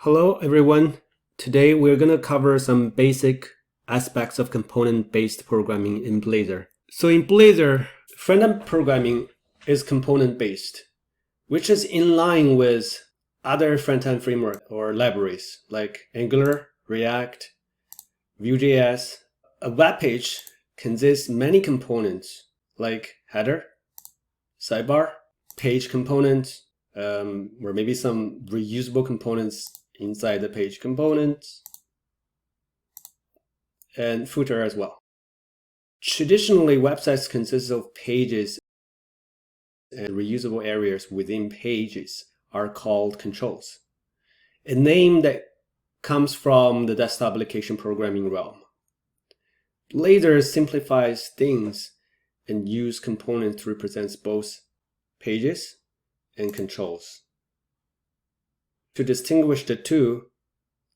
Hello everyone. Today we're going to cover some basic aspects of component-based programming in Blazor. So in Blazor, front-end programming is component-based, which is in line with other front-end framework or libraries like Angular, React, Vue.js. A web page consists many components like header, sidebar, page components, or maybe some reusable components inside the page components, and footer as well. Traditionally, websites consist of pages, and reusable areas within pages are called controls, a name that comes from the desktop application programming realm. Blazor simplifies things and uses components to represent both pages and controls. To distinguish the two,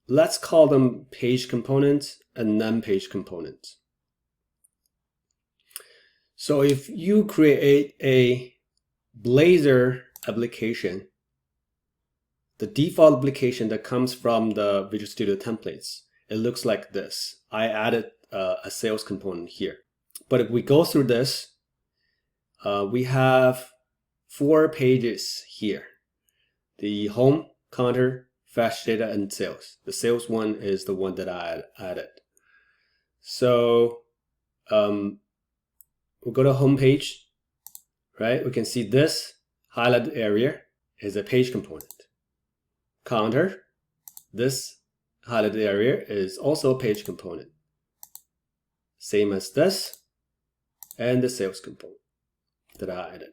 let's call them page components and non-page components. So if you create a Blazor application, the default application that comes from the Visual Studio templates, it looks like this. I added a sales component here. But if we go through this, we have 4 pages here. The home, counter, fetch data, and sales. The sales one is the one that I added. So we'll go to home page, right? We can see this highlighted area is a page component. Counter, this highlighted area is also a page component. Same as this, and the sales component that I added.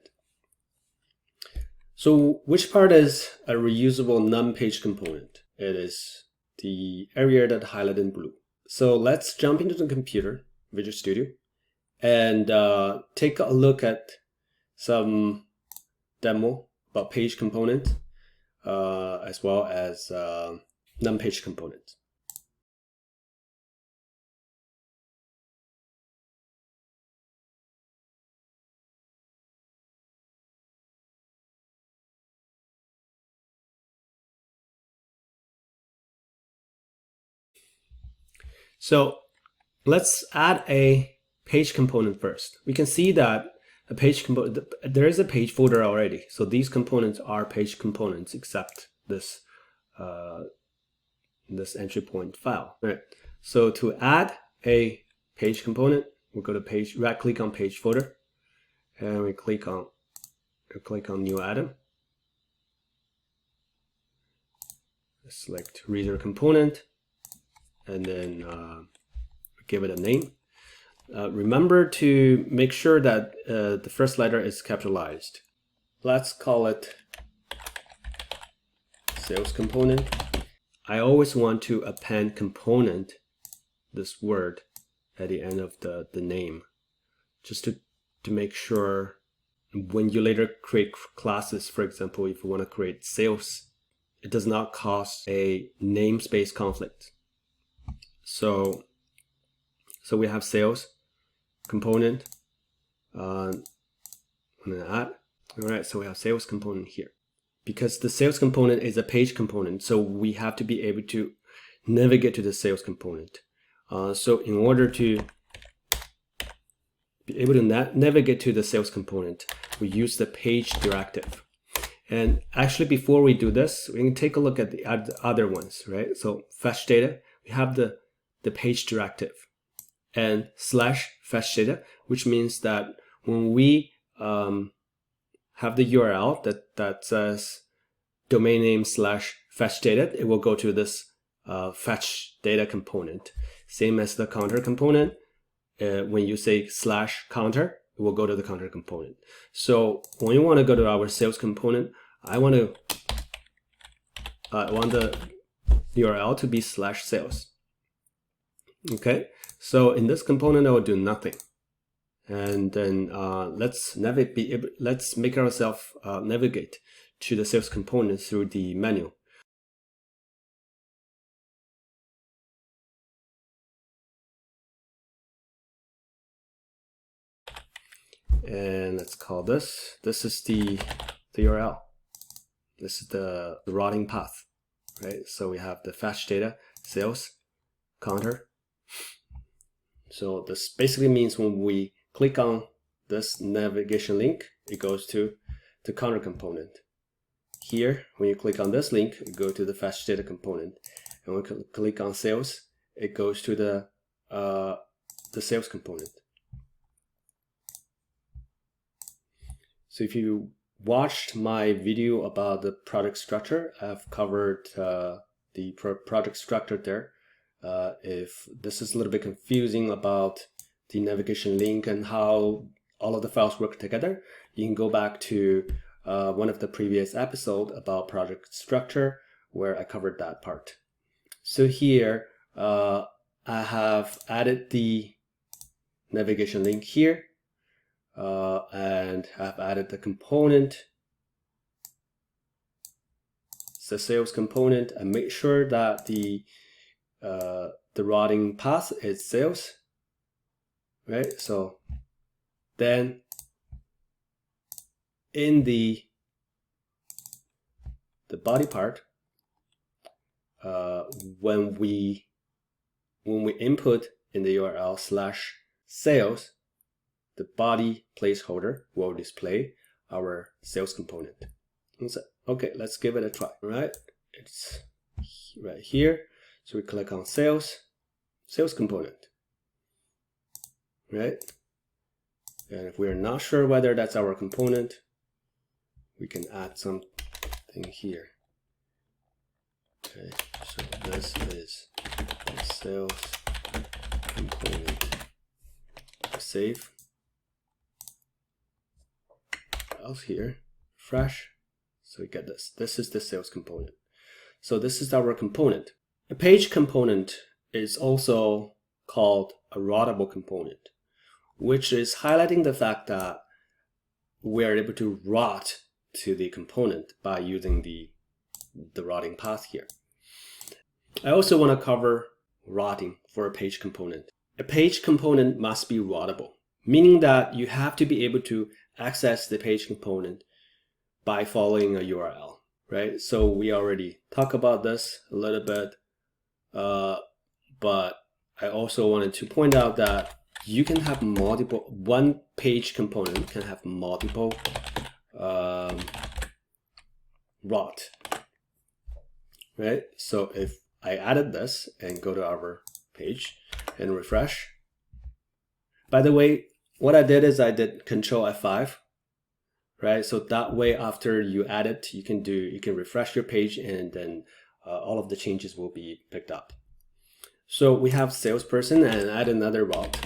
So which part is a reusable non-page component? It is the area that highlighted in blue. So let's jump into the computer, Visual Studio, and take a look at some demo about page component as well as non-page component. So let's add a page component first. We can see that a page component, there is a page folder already. So these components are page components except this this entry point file. All right. So to add a page component, we'll go to page, right click on page folder, and we click on new item. Select reader component, and then give it a name. Remember to make sure that the first letter is capitalized. Let's call it sales component. I always want to append component, this word, at the end of the name, just to make sure when you later create classes, for example, if you want to create sales, it does not cause a namespace conflict. So we have sales component, I'm gonna add. All right, so we have sales component here. Because the sales component is a page component, so we have to be able to navigate to the sales component. So in order to be able to navigate to the sales component, we use the page directive. And actually, before we do this, we can take a look at the other ones, right? So fetch data, we have the page directive, and / fetch data, which means that when we have the URL that says domain name / fetch data, it will go to this fetch data component. Same as the counter component. When you say / counter, it will go to the counter component. So when you want to go to our sales component, I want the URL to be /sales. Okay, so in this component, I will do nothing. And then let's make ourselves navigate to the sales component through the menu. And let's call this is the URL. This is the routing path, right? So we have the fetch data, sales, counter. So this basically means when we click on this navigation link, it goes to the counter component. Here, when you click on this link, you go to the fetch data component. And when we click on sales, it goes to the sales component. So if you watched my video about the project structure, I've covered the project structure there. If this is a little bit confusing about the navigation link and how all of the files work together, you can go back to one of the previous episodes about project structure where I covered that part. So here I have added the navigation link here and I've added the component, the sales component, and make sure that the routing path is sales, right? So then in the body part, when we input in the URL /sales, the body placeholder will display our sales component. So, okay, let's give it a try. All right, it's right here. So we click on sales component, right? And if we're not sure whether that's our component, we can add something here. Okay, so this is the sales component. Save. Else here, refresh. So we get this. This is the sales component. So this is our component. A page component is also called a routable component, which is highlighting the fact that we are able to route to the component by using the routing path here. I also want to cover routing for a page component. A page component must be routable, meaning that you have to be able to access the page component by following a URL, right? So we already talked about this a little bit, but I also wanted to point out that you can have one page component can have multiple route, right? So if I added this and go to our page and refresh. By the way, what I did is I did Control F5, right? So that way, after you add it, you can refresh your page, and then all of the changes will be picked up. So we have salesperson, and add another route,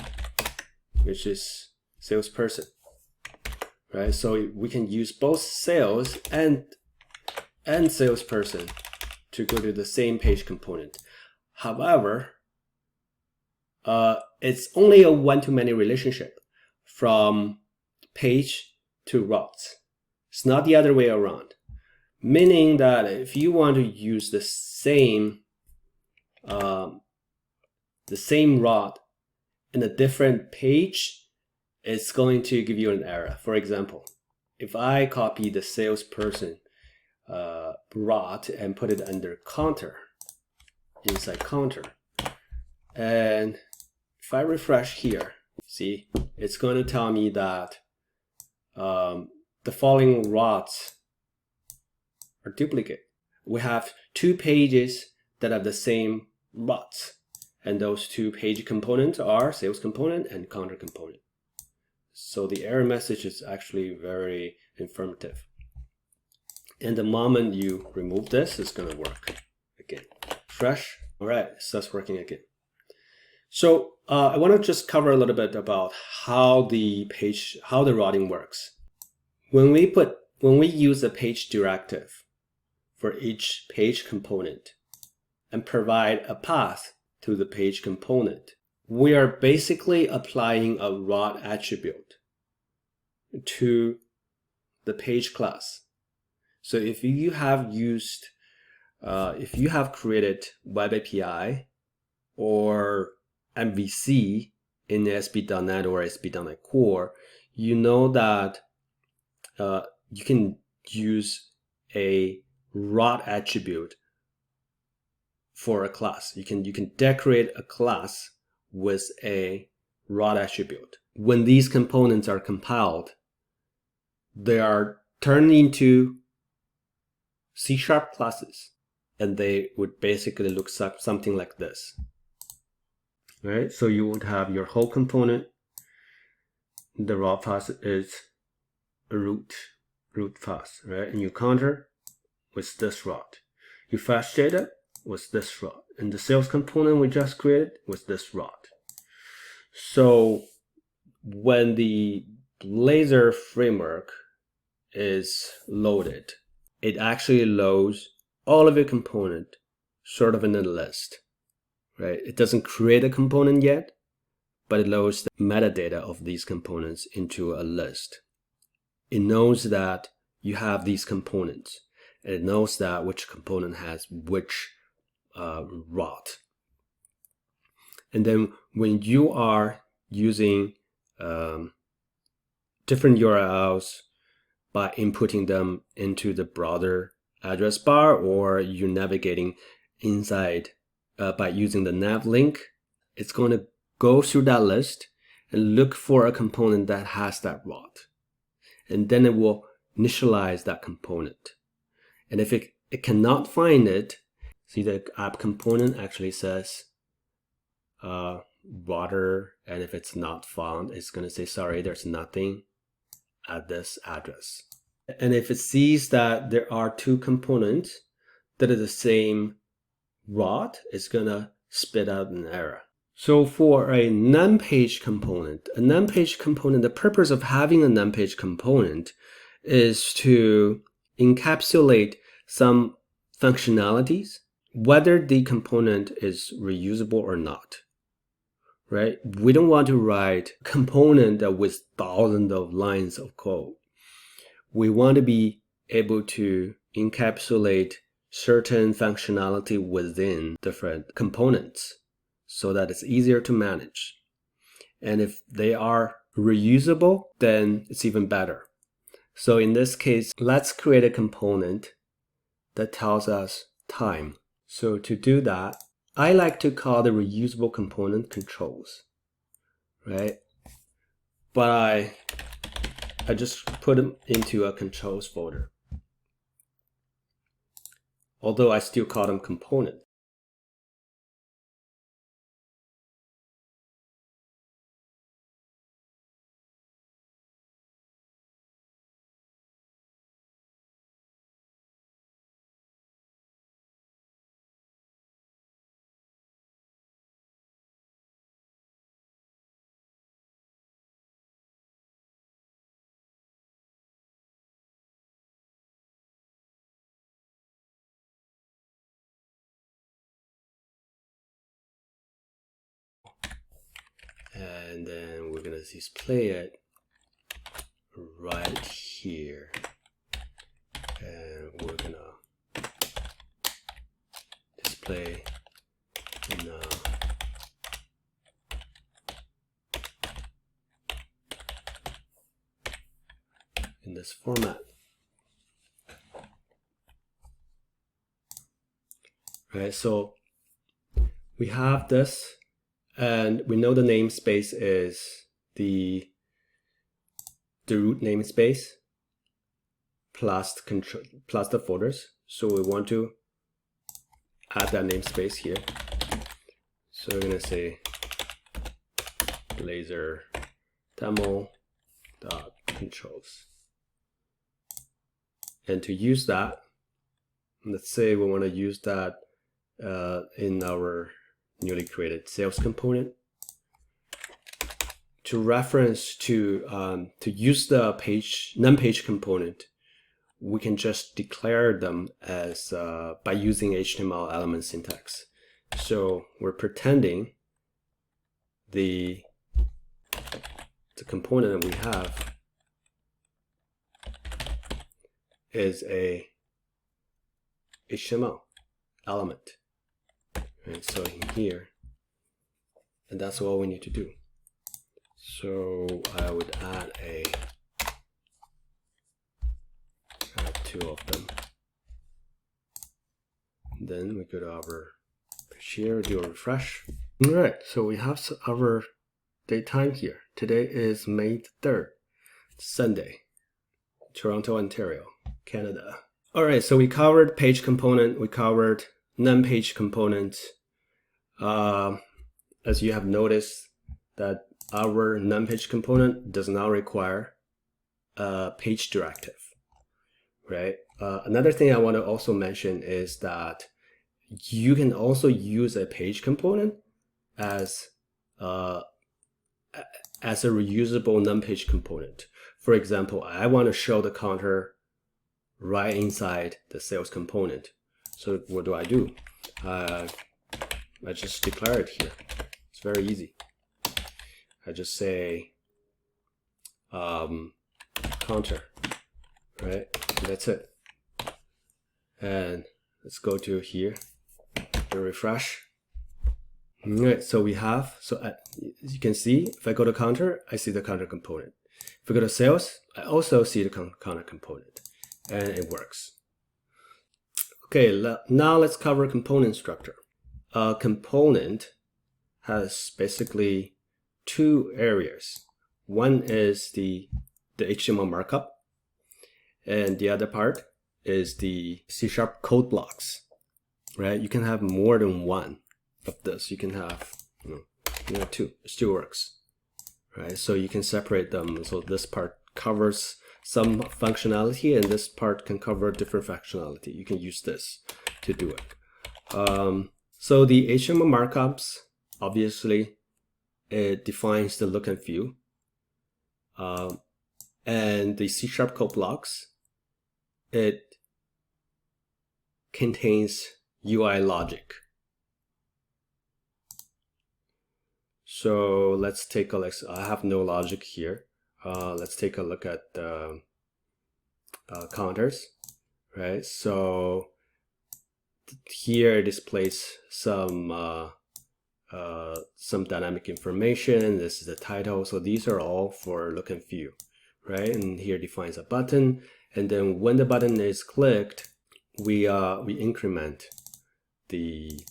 which is salesperson, right? So we can use both sales and salesperson to go to the same page component. However, it's only a one-to-many relationship from page to routes. It's not the other way around. Meaning that if you want to use the same route in a different page, it's going to give you an error. For example, if I copy the salesperson route and put it under counter, inside counter, and if I refresh here, see, it's going to tell me that the following routes are duplicate. We have two pages that have the same routes, and those two page components are sales component and counter component. So the error message is actually very informative. And the moment you remove this, it's going to work again. Refresh. All right, it starts working again. So I want to just cover a little bit about how the routing works. When we use a page directive for each page component and provide a path to the page component, we are basically applying a route attribute to the page class. So if you have created Web API or MVC in ASP.NET or ASP.NET Core, you know that you can use a route attribute for a class. You can decorate a class with a rod attribute. When these components are compiled, they are turned into C# classes, and they would basically look something like this. Right? So you would have your whole component. The rod path is a root path, right? And you counter with this rod. You fetch data with this rod, and the sales component we just created with this rod. So when the Blazor framework is loaded, it actually loads all of your component sort of in a list, right? It doesn't create a component yet, but it loads the metadata of these components into a list. It knows that you have these components, and it knows that which component has which rod. And then when you are using different URLs by inputting them into the broader address bar, or you're navigating inside by using the nav link, it's going to go through that list and look for a component that has that rod. And then it will initialize that component. And if it cannot find it, see the app component actually says water, and if it's not found, it's going to say, sorry, there's nothing at this address. And if it sees that there are two components that are the same rod, it's going to spit out an error. So for a num-page component, the purpose of having a num-page component is to encapsulate some functionalities, whether the component is reusable or not, right? We don't want to write a component with thousands of lines of code. We want to be able to encapsulate certain functionality within different components so that it's easier to manage. And if they are reusable, then it's even better. So in this case, let's create a component that tells us time. So to do that, I like to call the reusable component controls, right? But I just put them into a controls folder, although I still call them component. And then we're going to display it right here. And we're going to display in this format. Right, so we have this, and we know the namespace is the root namespace plus the folders. So we want to add that namespace here. So we're gonna say Blazor demo.controls. And to use that, let's say we want to use that in our newly created sales component. To reference to use the num-page component, we can just declare them as by using HTML element syntax. So we're pretending the component that we have is a HTML element. And so in here, and that's all we need to do. So I would add two of them. Then we go to our Share, do a refresh. All right, so we have our date time here. Today is May 3rd, Sunday, Toronto, Ontario, Canada. All right, so we covered page component, we covered non-page components. As you have noticed that our non-page component does not require a page directive, right? Another thing I want to also mention is that you can also use a page component as a reusable non-page component. For example, I want to show the counter right inside the sales component. So what do? I just declare it here. It's very easy. I just say counter, right? And that's it. And let's go to here, to refresh. All right, so we have, as you can see, if I go to counter, I see the counter component. If I go to sales, I also see the counter component, and it works. Okay, now let's cover component structure. A component has basically two areas. One is the HTML markup, and the other part is the C# code blocks, right? You can have more than one of this. You can have, two. It still works, right? So you can separate them. So this part covers some functionality, and this part can cover different functionality. You can use this to do it. So the HTML markups, obviously, it defines the look and feel. And the C# code blocks, it contains UI logic. So let's take a look. I have no logic here. Let's take a look at the counters, right? So here it displays some dynamic information. This is the title. So these are all for look and feel, right? And here defines a button. And then when the button is clicked, we increment the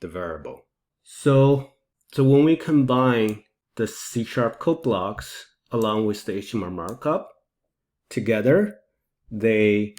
variable. So when we combine the C# code blocks along with the HTML markup together, they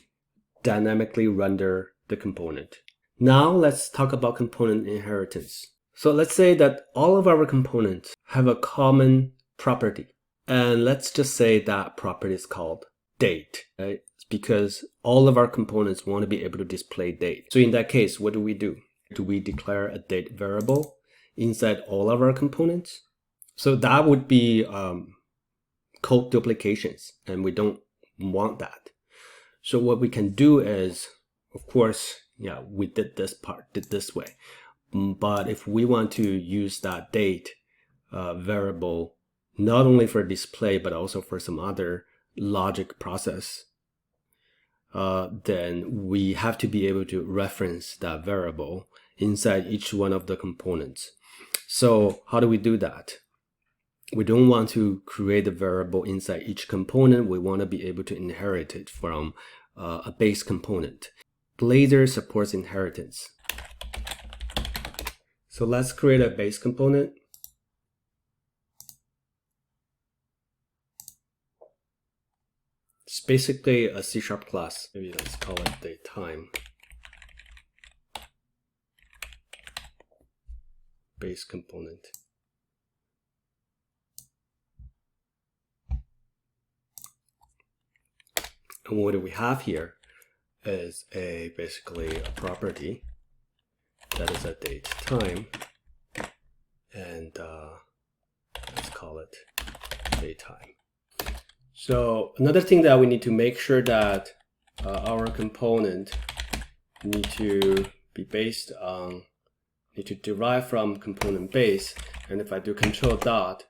dynamically render the component. Now let's talk about component inheritance. So let's say that all of our components have a common property, and let's just say that property is called date, right? It's because all of our components want to be able to display date. So in that case, what do? Do we declare a date variable inside all of our components? So that would be code duplications, and we don't want that. So what we can do is, of course, yeah, we did this way. But if we want to use that date variable, not only for display, but also for some other logic process, then we have to be able to reference that variable inside each one of the components. So how do we do that? We don't want to create a variable inside each component. We want to be able to inherit it from a base component. Blazor supports inheritance. So let's create a base component. It's basically a C# class. Maybe let's call it datetime. Base component. And what do we have here is basically a property that is a date time, and let's call it datetime. So another thing that we need to make sure that our component need to derive from component base, and if I do control dot,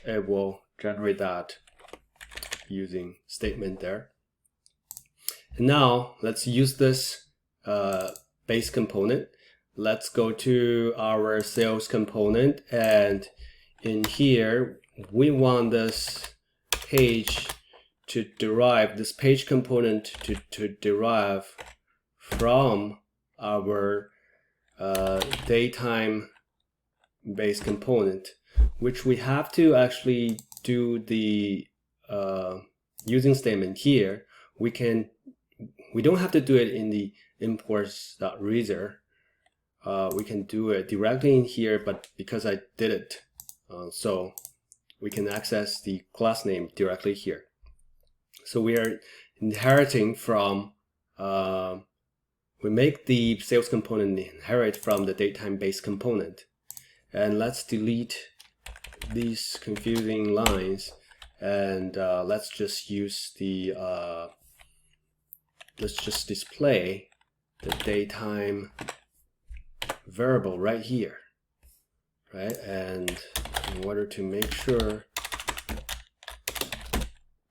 it will generate that using statement there. And now let's use this base component. Let's go to our sales component, and in here we want this page to derive, this page component to derive from our datetime base component, which we have to actually do the using statement here. We don't have to do it in the imports.reusable. We can do it directly in here, but because I did it, so we can access the class name directly here. So we are inheriting from, we make the sales component inherit from the datetime base component. And let's delete these confusing lines, and let's just use the, let's just display the datetime variable right here, right? And in order to make sure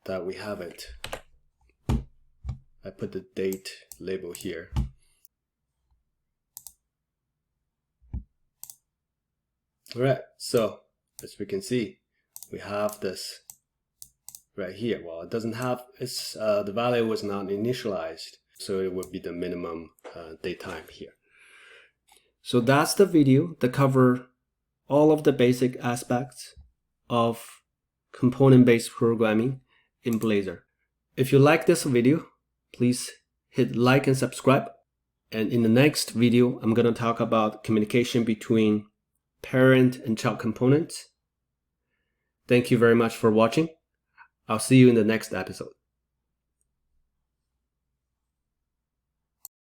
that we have it, I put the date label here. All right, so as we can see, we have this right here. Well, it doesn't have, it's the value was not initialized, so it would be the minimum date time here. So that's the video that cover all of the basic aspects of component-based programming in Blazor. If you like this video, please hit like and subscribe. And in the next video, I'm going to talk about communication between parent and child components. Thank you very much for watching. I'll see you in the next episode.